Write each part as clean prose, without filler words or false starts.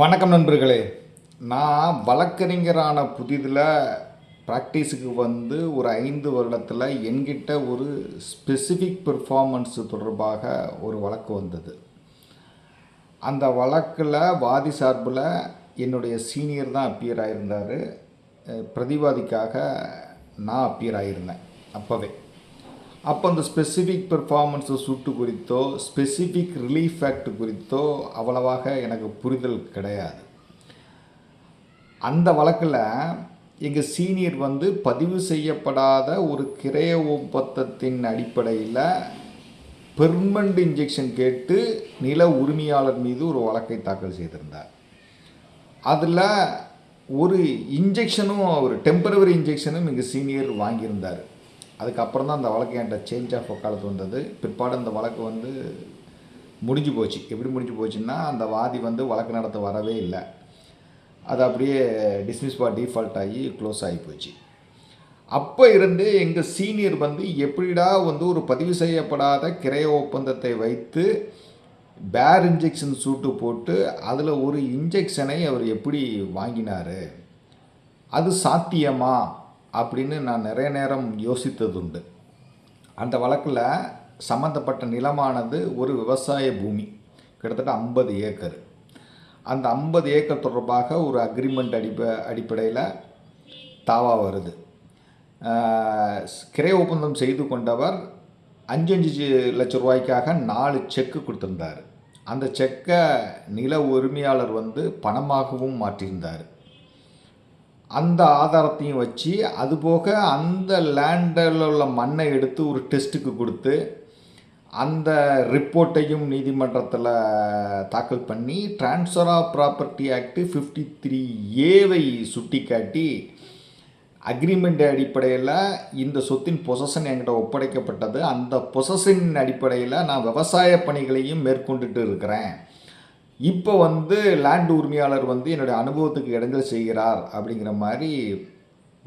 வணக்கம் நண்பர்களே. நான் வழக்கறிஞரான புதிதில் ப்ராக்டிஸுக்கு வந்து ஒரு 5 வருடத்தில் என்கிட்ட ஒரு ஸ்பெசிஃபிக் பெர்ஃபார்மன்ஸு தொடர்பாக ஒரு வழக்கு வந்தது. அந்த வழக்கில் வாதி சார்பில் என்னுடைய சீனியர் தான் அப்பியர் ஆகியிருந்தார். பிரதிவாதிக்காக நான் அப்பியர் ஆகியிருந்தேன் அப்போவே. அப்போ அந்த ஸ்பெசிஃபிக் பெர்ஃபார்மன்ஸு சூட்டு குறித்தோ ஸ்பெசிஃபிக் ரிலீஃப் ஆக்ட் குறித்தோ அவ்வளவாக எனக்கு புரிதல் கிடையாது. அந்த வழக்கில் எங்கள் சீனியர் வந்து பதிவு செய்யப்படாத ஒரு கிரைய ஒப்பந்தத்தின் அடிப்படையில் பெர்மனண்ட் இன்ஜெக்ஷன் கேட்டு நில உரிமையாளர் மீது ஒரு வழக்கை தாக்கல் செய்திருந்தார். அதில் ஒரு இன்ஜெக்ஷனும் ஒரு டெம்பரவரி இன்ஜெக்ஷனும் எங்கள் சீனியர் வாங்கியிருந்தார். அதுக்கப்புறம் தான் அந்த வழக்கு என்கிட்ட சேஞ்ச் ஆஃப் வக்காலத்து வந்தது. பிற்பாடு அந்த வழக்கு வந்து முடிஞ்சு போச்சு. எப்படி முடிஞ்சு போச்சுன்னா, அந்த வாதி வந்து வழக்கு நடத்த வரவே இல்லை. அது அப்படியே டிஸ்மிஸ் ஃபார் டிஃபால்ட் ஆகி க்ளோஸ் ஆகி போச்சு. அப்போ இருந்து எங்கள் சீனியர் வந்து எப்படிடா வந்து ஒரு பதிவு செய்யப்படாத கிரைய ஒப்பந்தத்தை வைத்து பேர் இன்ஜெக்ஷன் சூட்டு போட்டு அதில் ஒரு இன்ஜெக்ஷனை அவர் எப்படி வாங்கினார், அது சாத்தியமா அப்படின்னு நான் நிறைய நேரம் யோசித்ததுண்டு. அந்த வழக்கில் சம்மந்தப்பட்ட நிலமானது ஒரு விவசாய பூமி, கிட்டத்தட்ட 50 ஏக்கர். அந்த 50 ஏக்கர் தொடர்பாக ஒரு அக்ரிமெண்ட் அடிப்படையில் தாவா வருது. கிரைய ஒப்பந்தம் செய்து கொண்டவர் 5 லட்சம் ரூபாய்க்காக 4 செக்கு கொடுத்துருந்தார். அந்த செக்கை நில உரிமையாளர் வந்து பணமாகவும் மாற்றியிருந்தார். அந்த ஆதாரத்தையும் வச்சு, அதுபோக அந்த லேண்டில் உள்ள மண்ணை எடுத்து ஒரு டெஸ்ட்டுக்கு கொடுத்து அந்த ரிப்போர்ட்டையும் நீதிமன்றத்தில் தாக்கல் பண்ணி transfer of property act 53A சுட்டி காட்டி அக்ரிமெண்ட் அடிப்படையில் இந்த சொத்தின் பொசஷன் என்கிட்ட ஒப்படைக்கப்பட்டது. அந்த பொசஷன் அடிப்படையில் நான் விவசாய பணிகளையும் மேற்கொண்டுட்டு இருக்கிறேன். இப்போ வந்து லேண்ட் உரிமையாளர் வந்து என்னுடைய அனுபவத்துக்கு இடைஞ்சல் செய்கிறார் அப்படிங்கிற மாதிரி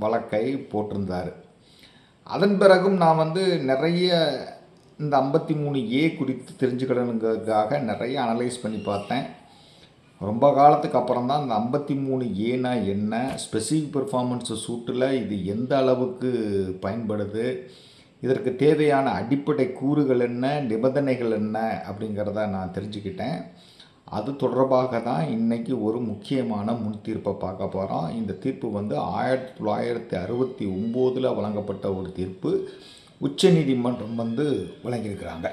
வழக்கை போட்டிருந்தார். அதன் பிறகும் நான் வந்து நிறைய இந்த 53A குறித்து தெரிஞ்சுக்கணுங்கிறதுக்காக நிறைய அனலைஸ் பண்ணி பார்த்தேன். ரொம்ப காலத்துக்கு அப்புறம் தான் இந்த 53Aனா என்ன, ஸ்பெசிஃபிக் பெர்ஃபார்மன்ஸ் சூட்டில் இது எந்த அளவுக்கு பயன்படுது, இதற்கு தேவையான அடிப்படை கூறுகள் என்ன, நிபந்தனைகள் என்ன அப்படிங்கிறத நான் தெரிஞ்சுக்கிட்டேன். அது தொடர்பாக தான் இன்றைக்கி ஒரு முக்கியமான முன் தீர்ப்பை பார்க்க போகிறோம். இந்த தீர்ப்பு வந்து 1969 வழங்கப்பட்ட ஒரு தீர்ப்பு. உச்சநீதிமன்றம் வந்து வழங்கியிருக்கிறாங்க.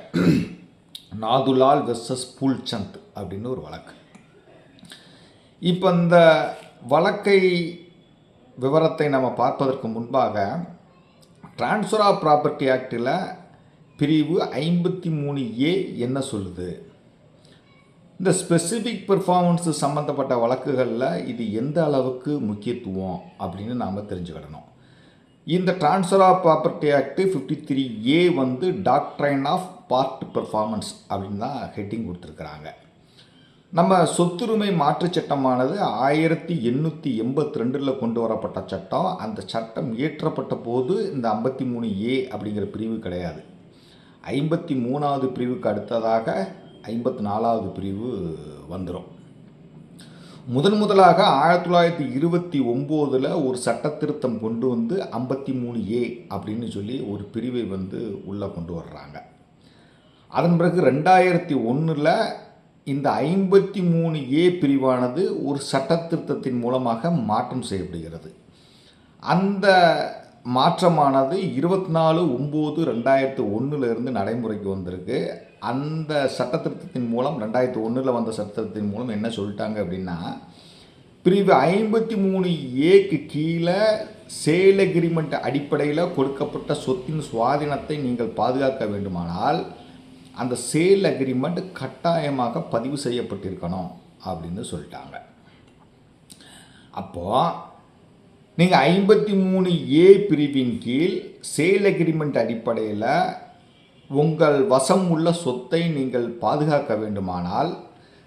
நாதுலால் வெர்சஸ் பூல்சந்த் அப்படின்னு ஒரு வழக்கு. இப்போ இந்த வழக்கை விவரத்தை நம்ம பார்ப்பதற்கு முன்பாக ட்ரான்ஸ்ஃபர் ஆஃப் ப்ராப்பர்ட்டி ஆக்டில் பிரிவு 53A என்ன சொல்லுது, இந்த ஸ்பெசிஃபிக் பெர்ஃபார்மன்ஸு சம்மந்தப்பட்ட வழக்குகளில் இது எந்த அளவுக்கு முக்கியத்துவம் அப்படின்னு நாம் தெரிஞ்சுக்கிடணும். இந்த transfer of property act 53A வந்து டாக்ட்ரைன் ஆஃப் பார்ட் பெர்ஃபார்மன்ஸ் அப்படின்னு தான் ஹெட்டிங் கொடுத்துருக்குறாங்க. நம்ம சொத்துரிமை மாற்றுச் சட்டமானது 1882 கொண்டு வரப்பட்ட சட்டம். அந்த சட்டம் இயற்றப்பட்ட போது இந்த 53A அப்படிங்கிற பிரிவு கிடையாது. 53வது பிரிவுக்கு அடுத்ததாக 54வது பிரிவு வந்துடும். முதலாக 1929 ஒரு சட்ட திருத்தம் கொண்டு வந்து 53A அப்படின்னு சொல்லி ஒரு பிரிவை வந்து உள்ளே கொண்டு வர்றாங்க. அதன் பிறகு 2001 இந்த 53A பிரிவானது ஒரு சட்ட திருத்தத்தின் மூலமாக மாற்றம் செய்யப்படுகிறது. அந்த மாற்றமானது 24/9/2001 நடைமுறைக்கு வந்திருக்கு. அந்த சட்டத்திருத்தத்தின் மூலம் 2001 வந்த சட்டத்திருத்தத்தின் மூலம் என்ன சொல்லிட்டாங்க அப்படின்னா, பிரிவு 53Aக்கு கீழே சேல் அக்ரிமெண்ட் அடிப்படையில் கொடுக்கப்பட்ட சொத்தின் சுவாதீனத்தை நீங்கள் பாதுகாக்க வேண்டுமானால் அந்த சேல் அக்ரிமெண்ட் கட்டாயமாக பதிவு செய்யப்பட்டிருக்கணும் அப்படின்னு சொல்லிட்டாங்க. அப்போது நீங்கள் 53A பிரிவின் கீழ் சேல் அக்ரிமெண்ட் அடிப்படையில் உங்கள் வசம் உள்ள சொத்தை நீங்கள் பாதுகாக்க வேண்டுமானால்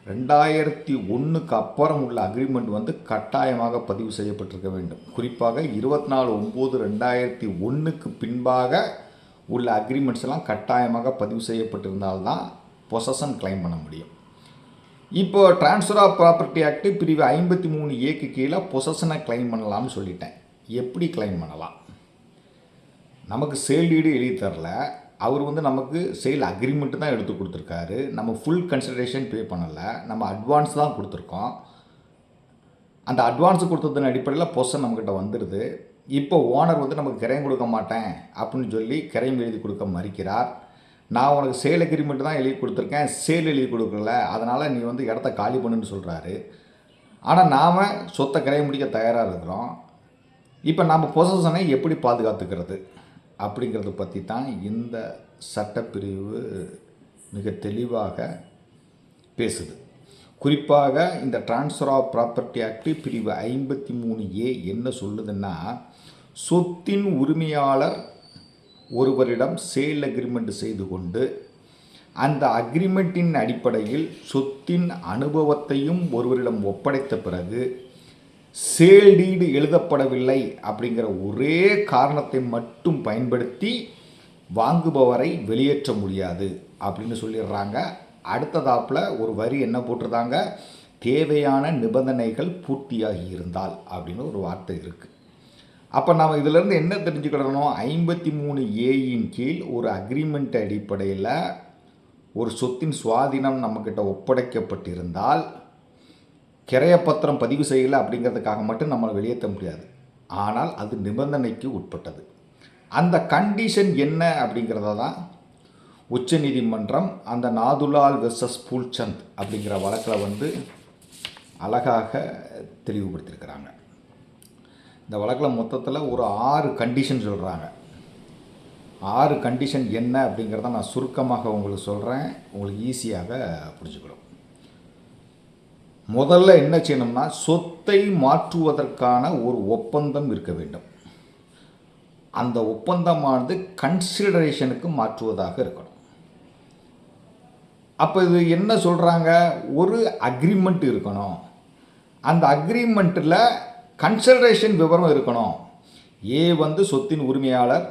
2001க்கு அப்புறம் உள்ள அக்ரிமெண்ட் வந்து கட்டாயமாக பதிவு செய்யப்பட்டிருக்க வேண்டும். குறிப்பாக 24/9/2001க்கு பின்பாக உள்ள அக்ரிமெண்ட்ஸ் எல்லாம் கட்டாயமாக பதிவு செய்யப்பட்டிருந்தால்தான் பொசஷன் கிளைம் பண்ண முடியும். இப்போ ட்ரான்ஸ்ஃபர் ஆஃப் ப்ராப்பர்ட்டி ஆக்ட் பிரிவு 53A கீழே பொசஷனை கிளைம் பண்ணலாம்னு சொல்லிட்டேன். எப்படி கிளைம் பண்ணலாம்? நமக்கு சேல் டீடு எழுதி தரல, அவர் வந்து நமக்கு சேல் அக்ரிமெண்ட்டு தான் எடுத்து கொடுத்துருக்காரு. நம்ம ஃபுல் கன்சிடரேஷன் பே பண்ணலை, நம்ம அட்வான்ஸ் தான் கொடுத்துருக்கோம். அந்த அட்வான்ஸ் கொடுத்ததன் அடிப்படையில் பொசன் நம்மக்கிட்ட வந்துடுது. இப்போ ஓனர் வந்து நமக்கு கிரையம் கொடுக்க மாட்டேன் அப்படின்னு சொல்லி கிரையம் எழுதி கொடுக்க மறுக்கிறார். நான் உனக்கு சேல் அக்ரிமெண்ட் தான் எழுதி கொடுத்துருக்கேன், சேல் எழுதி கொடுக்கல, அதனால் நீ வந்து இடத்த காலி பண்ணுன்னு சொல்கிறாரு. ஆனால் நாம் சொத்தை கிரையம் முடிக்க தயாராக இருக்கிறோம். இப்போ நம்ம பொசஷனை எப்படி பாதுகாத்துக்கிறது அப்படிங்கிறத பற்றி தான் இந்த சட்டப்பிரிவு மிக தெளிவாக பேசுது. குறிப்பாக இந்த ட்ரான்ஸ்ஃபர் ஆஃப் ப்ராப்பர்ட்டி ஆக்ட் பிரிவு 53A என்ன சொல்லுதுன்னா, சொத்தின் உரிமையாளர் ஒருவரிடம் சேல் அக்ரிமெண்ட் செய்து கொண்டு அந்த அக்ரிமெண்ட்டின் அடிப்படையில் சொத்தின் அனுபவத்தையும் ஒருவரிடம் ஒப்படைத்த பிறகு சேல் டீடு எழுதப்படவில்லை அப்படிங்கிற ஒரே காரணத்தை மட்டும் பயன்படுத்தி வாங்குபவரை வெளியேற்ற முடியாது அப்படின்னு சொல்லிடுறாங்க. அடுத்ததாப்பில் ஒரு வரி என்ன போட்டிருந்தாங்க, தேவையான நிபந்தனைகள் பூர்த்தியாகி இருந்தால் அப்படின்னு ஒரு வார்த்தை இருக்குது. அப்போ நாம் இதிலேருந்து என்ன தெரிஞ்சுக்கிடணும், 53Aயின் கீழ் ஒரு அக்ரிமெண்ட் அடிப்படையில் ஒரு சொத்தின் சுவாதீனம் நம்மக்கிட்ட ஒப்படைக்கப்பட்டிருந்தால் கிரையப்பத்திரம் பதிவு செய்யலை அப்படிங்கிறதுக்காக மட்டும் நம்மளை வெளியேற்ற முடியாது. ஆனால் அது நிபந்தனைக்கு உட்பட்டது. அந்த கண்டிஷன் என்ன அப்படிங்கிறத தான் உச்சநீதிமன்றம் அந்த நாதுலால் வெர்சஸ் பூல்சந்த் அப்படிங்கிற வழக்கில் வந்து அழகாக தெளிவுபடுத்தியிருக்கிறாங்க. இந்த வழக்கில் மொத்தத்தில் ஒரு 6 கண்டிஷன் சொல்கிறாங்க. 6 கண்டிஷன் என்ன அப்படிங்கிறத நான் சுருக்கமாக உங்களுக்கு சொல்கிறேன், உங்களுக்கு ஈஸியாக புரிஞ்சுக்கணும். முதல்ல என்ன செய்யணும்னா, சொத்தை மாற்றுவதற்கான ஒரு ஒப்பந்தம் இருக்க வேண்டும். அந்த ஒப்பந்தமானது கன்சிடரேஷனுக்கு மாற்றுவதாக இருக்கணும். அப்போ இது என்ன சொல்கிறாங்க, ஒரு அக்ரிமெண்ட் இருக்கணும். அந்த அக்ரிமெண்ட்டில் கன்சிடரேஷன் விவரம் இருக்கணும். ஏ வந்து சொத்தின் உரிமையாளர்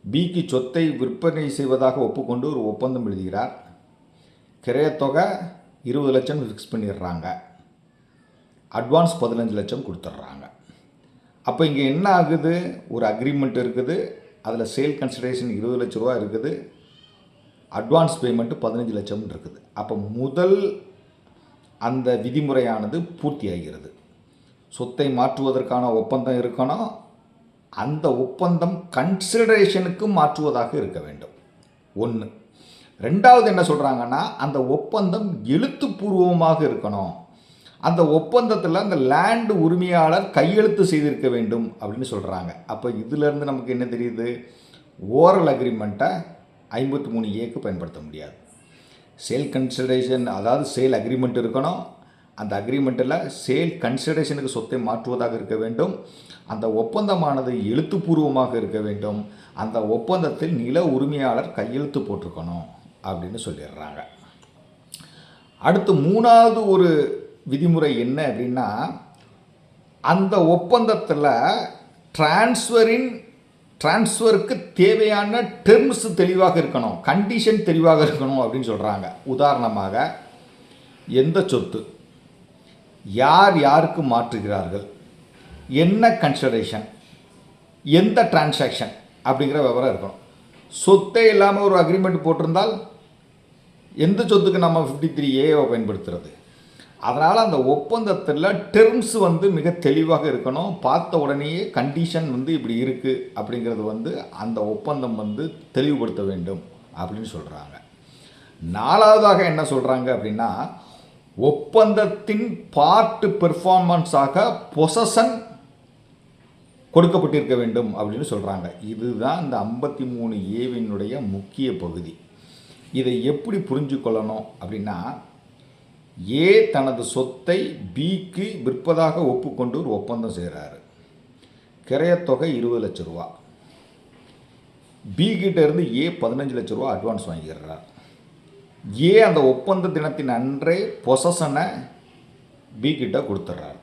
பிக்கு சொத்தை விற்பனை செய்வதாக ஒப்புக்கொண்டு ஒரு ஒப்பந்தம் எழுதுகிறார். கிரையத்தொகை 20 லட்சம் ஃபிக்ஸ் பண்ணிடுறாங்க, அட்வான்ஸ் 15 லட்சம் கொடுத்துட்றாங்க. அப்போ இங்கே என்ன ஆகுது, ஒரு அக்ரிமெண்ட் இருக்குது, அதில் சேல் கன்சிடரேஷன் 20 லட்ச ரூபா இருக்குது, அட்வான்ஸ் பேமெண்ட்டு 15 லட்சம் இருக்குது. அப்போ முதல் அந்த விதிமுறையானது பூர்த்தி ஆகிறது. சொத்தை மாற்றுவதற்கான ஒப்பந்தம் இருக்கணும், அந்த ஒப்பந்தம் கன்சிடரேஷனுக்கு மாற்றுவதாக இருக்க வேண்டும். ஒன்று. ரெண்டாவது என்ன சொல்கிறாங்கன்னா, அந்த ஒப்பந்தம் எழுத்துப்பூர்வமாக இருக்கணும். அந்த ஒப்பந்தத்தில் அந்த லேண்டு உரிமையாளர் கையெழுத்து செய்திருக்க வேண்டும் அப்படின்னு சொல்கிறாங்க. அப்போ இதிலேருந்து நமக்கு என்ன தெரியுது, ஓரல் அக்ரிமெண்ட்டை 53Aக்கு பயன்படுத்த முடியாது. சேல் கன்சிடரேஷன், அதாவது சேல் அக்ரிமெண்ட் இருக்கணும். அந்த அக்ரிமெண்ட்டில் சேல் கன்சிடரேஷனுக்கு சொத்தை மாற்றுவதாக இருக்க வேண்டும். அந்த ஒப்பந்தமானது எழுத்துப்பூர்வமாக இருக்க வேண்டும். அந்த ஒப்பந்தத்தில் நில உரிமையாளர் கையெழுத்து போட்டிருக்கணும் அப்படின்னு சொல்லிடுறாங்க. அடுத்து 3வது ஒரு விதிமுறை என்ன அப்படின்னா, அந்த ஒப்பந்தத்தில் டிரான்ஸ்ஃபருக்கு தேவையான டெர்ம்ஸ் தெளிவாக இருக்கணும், கண்டிஷன் தெளிவாக இருக்கணும் அப்படின்னு சொல்கிறாங்க. உதாரணமாக, எந்த சொத்து, யார் யாருக்கு மாற்றுகிறார்கள், என்ன கன்சிடரேஷன், எந்த டிரான்சாக்ஷன் அப்படிங்கிற விவரம் இருக்கணும். சொத்தே இல்லாமல் ஒரு அக்ரிமெண்ட் போட்டிருந்தால் எந்த சொத்துக்கு நம்ம 53Aவை பயன்படுத்துறது? அதனால் அந்த ஒப்பந்தத்தில் டெர்ம்ஸ் வந்து மிக தெளிவாக இருக்கணும். பார்த்த உடனேயே கண்டிஷன் வந்து இப்படி இருக்குது அப்படிங்கிறது வந்து அந்த ஒப்பந்தம் வந்து தெளிவுபடுத்த வேண்டும் அப்படின்னு சொல்கிறாங்க. 4வதாக என்ன சொல்கிறாங்க அப்படின்னா, ஒப்பந்தத்தின் பார்ட் பெர்ஃபார்மன்ஸாக பொசஷன் கொடுக்கப்பட்டிருக்க வேண்டும் அப்படின்னு சொல்கிறாங்க. இதுதான் இந்த 53Aவினுடைய முக்கிய பகுதி. இதை எப்படி புரிஞ்சு கொள்ளணும் அப்படின்னா, ஏ தனது சொத்தை பிக்கு விற்பதாக ஒப்புக்கொண்டு ஒரு ஒப்பந்தம் செய்கிறாரு. கிரையத்தொகை 20 லட்ச ரூபா. பி கிட்ட இருந்து ஏ 15 லட்ச ரூபா அட்வான்ஸ் வாங்கிடுறார். ஏ அந்த ஒப்பந்த தினத்தின் அன்றே பொசஷனை பி கிட்ட கொடுத்துட்றார்.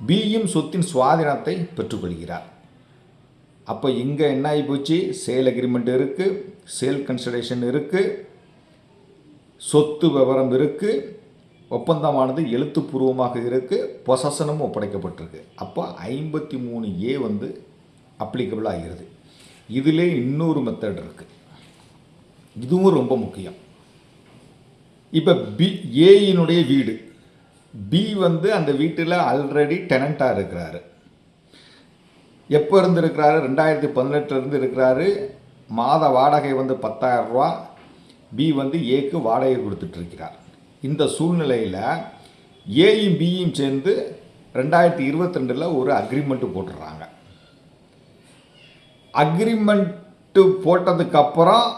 பியும் சொத்தின் சுவாதீனத்தை பெற்றுக்கொள்கிறார். அப்போ இங்கே என்ன ஆகி போச்சு, சேல் அக்ரிமெண்ட் இருக்குது, சேல் கன்சிடரேஷன் இருக்குது, சொத்து விவரம் இருக்குது, ஒப்பந்தமானது எழுத்துப்பூர்வமாக இருக்குது, பொசஷனும் ஒப்படைக்கப்பட்டிருக்கு. அப்போ 53A வந்து அப்ளிகபிள் ஆகிறது. இதிலே இன்னொரு மெத்தட் இருக்குது, இதுவும் ரொம்ப முக்கியம். இப்போ ஏயினுடைய வீடு, பி வந்து அந்த வீட்டில் ஆல்ரெடி டெனண்ட்டாக இருக்கிறாரு. எப்போ இருந்து இருக்கிறாரு? 2018 இருக்கிறாரு. மாத வாடகை வந்து 10,000 ரூபா. பி வந்து ஏக்கு வாடகை கொடுத்துட்ருக்கிறார். இந்த சூழ்நிலையில் ஏயும் பியும் சேர்ந்து 2022 ஒரு அக்ரிமெண்ட்டு போட்டுடுறாங்க. அக்ரிமெண்ட்டு போட்டதுக்கப்புறம்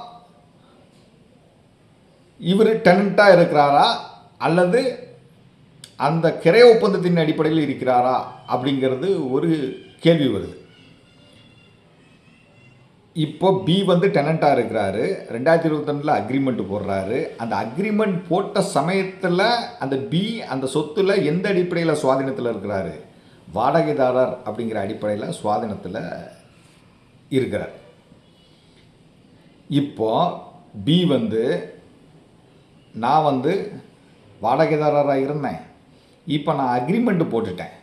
இவர் டெனண்ட்டாக இருக்கிறாரா அல்லது அந்த கிரை ஒப்பந்தத்தின் அடிப்படையில் இருக்கிறாரா அப்படிங்கிறது ஒரு கேள்வி வருது. இப்போ பி வந்து டெனண்ட்டாக இருக்கிறாரு, 2022 அக்ரிமெண்ட் போடுறாரு. அந்த அக்ரிமெண்ட் போட்ட சமயத்தில் அந்த பி அந்த சொத்தில் எந்த அடிப்படையில் சுவாதீனத்தில் இருக்கிறாரு? வாடகைதாரர் அப்படிங்கிற அடிப்படையில் சுவாதீனத்தில் இருக்கிறார். இப்போ பி வந்து நான் வந்து வாடகைதாரராக இருந்தேன், இப்போ நான் அக்ரிமெண்ட்டு போட்டுட்டேன்,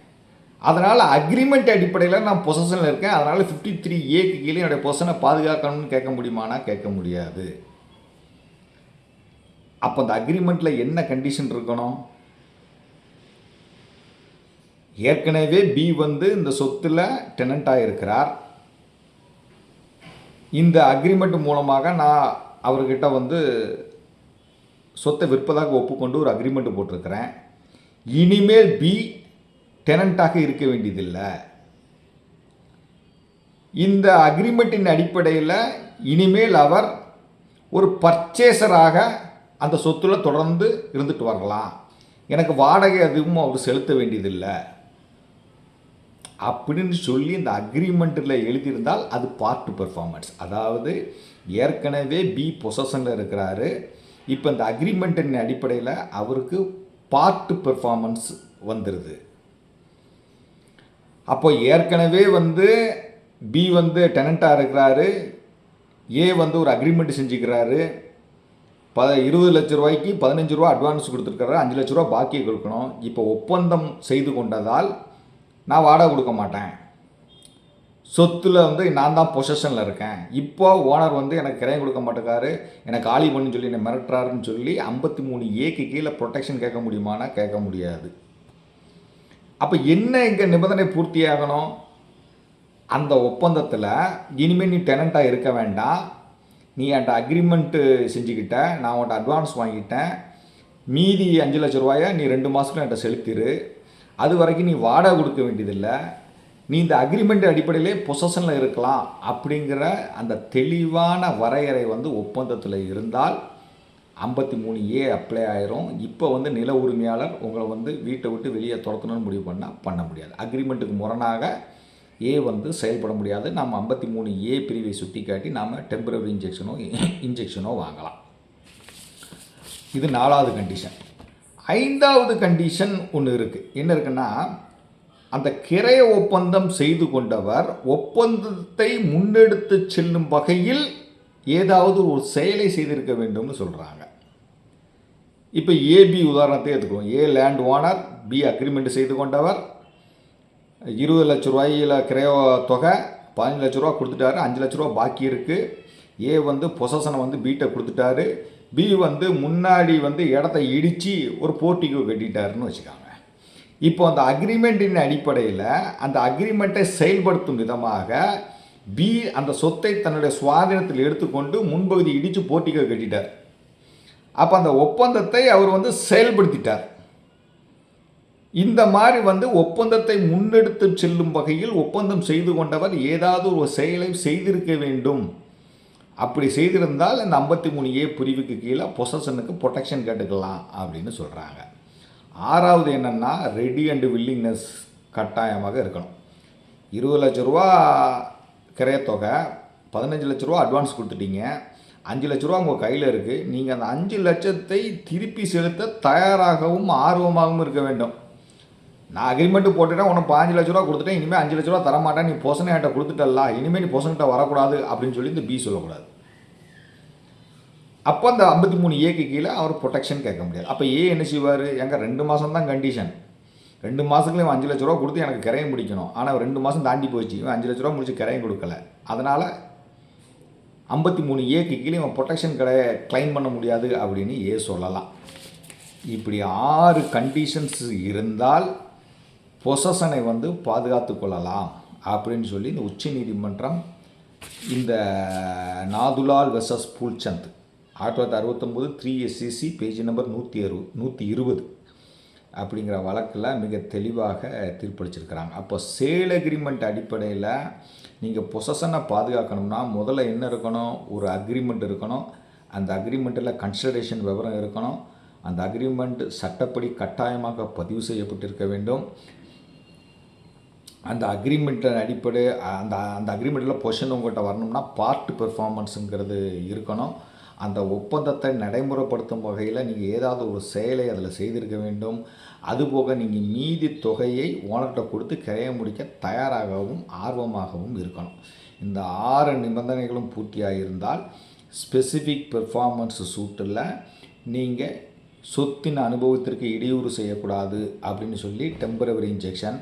அதனால் அக்ரிமெண்ட் அடிப்படையில் நான் பொசஷனில் இருக்கேன், அதனால் 53Aக்கு கீழே என்னுடைய பொசனை பாதுகாக்கணும்னு கேட்க முடியுமானா கேட்க முடியாது. அப்போ அந்த அக்ரிமெண்ட்டில் என்ன கண்டிஷன் இருக்கணும்? ஏற்கனவே பி வந்து இந்த சொத்தில் டெனண்ட்டாக இருக்கிறார். இந்த அக்ரிமெண்ட் மூலமாக நான் அவர்கிட்ட வந்து சொத்தை விற்பதாக ஒப்புக்கொண்டு ஒரு அக்ரிமெண்ட் போட்டிருக்கிறேன். இனிமேல் பி டெனண்ட்டாக இருக்க வேண்டியதில்லை. இந்த அக்ரிமெண்ட்டின் அடிப்படையில் இனிமேல் அவர் ஒரு பர்ச்சேசராக அந்த சொத்தில் தொடர்ந்து இருந்துட்டு வரலாம், எனக்கு வாடகை அதுவும் அவர் செலுத்த வேண்டியதில்லை அப்படின்னு சொல்லி இந்த அக்ரிமெண்ட்டில் எழுதியிருந்தால் அது பார்ட் பெர்ஃபார்மன்ஸ். அதாவது ஏற்கனவே பி பொசஷனில் இருக்கிறாரு, இப்போ இந்த அக்ரிமெண்ட்டின் அடிப்படையில் அவருக்கு பார்ட் பெர்ஃபார்மன்ஸ் வந்துடுது. அப்போ ஏற்கனவே வந்து பி வந்து டெனண்ட்டாக இருக்கிறாரு, ஏ வந்து ஒரு அக்ரிமெண்ட் செஞ்சுக்கிறாரு, 20 லட்ச ரூபாய்க்கு 15 ரூபா அட்வான்ஸ் கொடுத்துருக்காரு, 5 லட்ச ரூபா பாக்கியை கொடுக்கணும். இப்போ ஒப்பந்தம் செய்து கொண்டதால் நான் வாடகை கொடுக்க மாட்டேன், சொத்தில் வந்து நான் தான் பொசஷனில் இருக்கேன், இப்போ ஓனர் வந்து எனக்கு கிரையம் கொடுக்க மாட்டேக்காரு, எனக்கு காலி பண்ணுன்னு சொல்லி என்னை மிரட்டுறாருன்னு சொல்லி 53Aக்கு கீழே ப்ரொடெக்ஷன் கேட்க முடியுமானா கேட்க முடியாது. அப்போ என்ன இங்கே நிபந்தனை பூர்த்தியாகணும்? அந்த ஒப்பந்தத்தில் இனிமேல் நீ டெனண்ட்டாக இருக்க வேண்டாம், நீ என்கிட்ட அக்ரிமெண்ட்டு செஞ்சுக்கிட்ட, நான் உன்கிட்ட அட்வான்ஸ் வாங்கிட்டேன், மீதி 5 லட்ச ரூபாயை நீ 2 மாதத்துல என்கிட்ட செலுத்திடு, அது வரைக்கும் நீ வாடகை கொடுக்க வேண்டியதில்லை, நீ இந்த அக்ரிமெண்ட் அடிப்படையிலே பொசஷனில் இருக்கலாம் அப்படிங்கிற அந்த தெளிவான வரையறை வந்து ஒப்பந்தத்தில் இருந்தால் 53A அப்ளை ஆயிரும். இப்போ வந்து நில உரிமையாளர் உங்களை வந்து வீட்டை விட்டு வெளியே துரத்தணும்னு முடிவு பண்ண முடியாது. அக்ரிமெண்ட்டுக்கு முரணாக ஏ வந்து செயல்பட முடியாது. நாம் 53A பிரிவை சுட்டி காட்டி நாம் டெம்பரரி இன்ஜெக்ஷனோ வாங்கலாம். இது 4வது கண்டிஷன். 5வது கண்டிஷன் ஒன்று இருக்குது. என்ன இருக்குன்னா, அந்த கிரைய ஒப்பந்தம் செய்து கொண்டவர் ஒப்பந்தத்தை முன்னெடுத்து செல்லும் வகையில் ஏதாவது ஒரு செயலை செய்திருக்க வேண்டும்னு சொல்கிறாங்க. இப்போ ஏபி உதாரணத்தை எடுத்துக்குவோம். ஏ லேண்ட் ஓனர், பி அக்ரிமெண்ட் செய்து கொண்டவர், 20 லட்ச ரூபாயில் கிரைய தொகை 15 லட்ச ரூபா கொடுத்துட்டாரு, 5 லட்ச ரூபா பாக்கி இருக்குது. ஏ வந்து பொசஷனை வந்து பீட்டை கொடுத்துட்டாரு, பி வந்து முன்னாடி வந்து இடத்த இடித்து ஒரு போர்ட்டிகோ கட்டிட்டாருன்னு வச்சுக்காங்க. இப்போ அந்த அக்ரிமெண்ட்டின் அடிப்படையில் அந்த அக்ரிமெண்ட்டை செயல்படுத்தும் விதமாக பி அந்த சொத்தை தன்னுடைய சுவாதீனத்தில் எடுத்துக்கொண்டு முன்பகுதி இடித்து போர்ட்டிகோ கட்டிட்டார். அப்போ அந்த ஒப்பந்தத்தை அவர் வந்து செயல்படுத்திட்டார். இந்த மாதிரி வந்து ஒப்பந்தத்தை முன்னெடுத்து செல்லும் வகையில் ஒப்பந்தம் செய்து கொண்டவர் ஏதாவது ஒரு செயலை செய்திருக்க வேண்டும். அப்படி செய்திருந்தால் இந்த 53A பிரிவுக்கு கீழே பொசஷனுக்கு ப்ரொடெக்ஷன் கேட்டுக்கலாம் அப்படின்னு சொல்கிறாங்க. 6வது என்னென்னா, ரெடி அண்ட் வில்லிங்னஸ் கட்டாயமாக இருக்கணும். 20 லட்ச ரூபா கிரையத்தொகை, 15 லட்ச ரூபா அட்வான்ஸ் கொடுத்துட்டீங்க, 5 லட்ச ரூபா உங்கள் கையில் இருக்குது, நீங்கள் அந்த 5 லட்சத்தை திருப்பி செலுத்த தயாராகவும் ஆர்வமாகவும் இருக்க வேண்டும். நான் அக்ரிமெண்ட்டு போட்டுட்டேன், உனக்கு 5 லட்ச ரூபா கொடுத்துட்டேன், இனிமேல் 5 லட்ச ரூபா தரமாட்டேன், நீ பொசனை என்கிட்ட கொடுத்துட்டல, இனிமேல் நீ பொசன்கிட்ட வரக்கூடாது அப்படின்னு சொல்லி இந்த பி சொல்லக்கூடாது. அப்போ அந்த 53A கீழே அவர் ப்ரொடெக்ஷன் கேட்க முடியாது. அப்போ ஏ என்ன செய்வார், எங்க 2 மாதம் தான் கண்டிஷன், 2 மாதத்துக்குள்ள இவன் 5 லட்ச ரூபா கொடுத்து எனக்கு கிரையம் முடிக்கணும், ஆனால் 2 மாதம் தாண்டி போச்சு, இவன் 5 லட்ச ரூபா முடிச்சு கிரையம் கொடுக்கல, அதனால் 53A கீழே இவன் ப்ரொடெக்ஷன் கிளைம் பண்ண முடியாது அப்படின்னு ஏ சொல்லலாம். இப்படி 6 கண்டிஷன்ஸ் இருந்தால் பொசஷனை பாதுகாத்து கொள்ளலாம் அப்படின்னு சொல்லி இந்த உச்ச நீதிமன்றம் இந்த நாதுலால் வெர்சஸ் பூல்சந்த் 1969 3SCC பேஜ் நம்பர் 120 அப்படிங்கிற வழக்கில் மிக தெளிவாக தீர்ப்பளிச்சிருக்கிறாங்க. அப்போ சேல் அக்ரிமெண்ட் அடிப்படையில் நீங்கள் பொசஷனை பாதுகாக்கணும்னா முதல்ல என்ன இருக்கணும், ஒரு அக்ரிமெண்ட் இருக்கணும், அந்த அக்ரிமெண்ட்டில் கன்சிடரேஷன் விவரம் இருக்கணும், அந்த அக்ரிமெண்ட் சட்டப்படி கட்டாயமாக பதிவு செய்யப்பட்டிருக்க வேண்டும், அந்த அக்ரிமெண்ட்டின் அடிப்படை அந்த அக்ரிமெண்ட்டில் பொசிஷன் உங்கள்கிட்ட வரணும்னா பார்ட் பெர்ஃபார்மன்ஸுங்கிறது இருக்கணும், அந்த ஒப்பந்தத்தை நடைமுறைப்படுத்தும் வகையில் நீங்கள் ஏதாவது ஒரு செயலை அதில் செய்திருக்க வேண்டும், அதுபோக நீங்கள் மீதி தொகையை ஓனர்கிட்ட கொடுத்து கிரைய முடிக்க தயாராகவும் ஆர்வமாகவும் இருக்கணும். இந்த 6 நிபந்தனைகளும் பூர்த்தியாக இருந்தால் ஸ்பெசிஃபிக் பெர்ஃபார்மன்ஸ் சூட்டில் நீங்கள் சொத்தின் அனுபவத்திற்கு இடையூறு செய்யக்கூடாது அப்படின்னு சொல்லி டெம்பரவரி இன்ஜெக்ஷன்,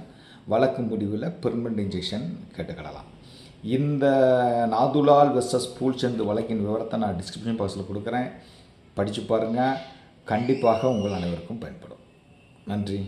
வழக்கு முடிவில் பெர்மனண்ட் இன்ஜெக்ஷன் கேட்டுக்கிடலாம். இந்த நாதுலால் வெர்சஸ் பூல்சந்த் வழக்கின் விவரத்தை நான் டிஸ்கிரிப்ஷன் பாக்ஸில் கொடுக்குறேன், படித்து பாருங்கள், கண்டிப்பாக உங்கள் அனைவருக்கும் பயன்படும். நன்றி.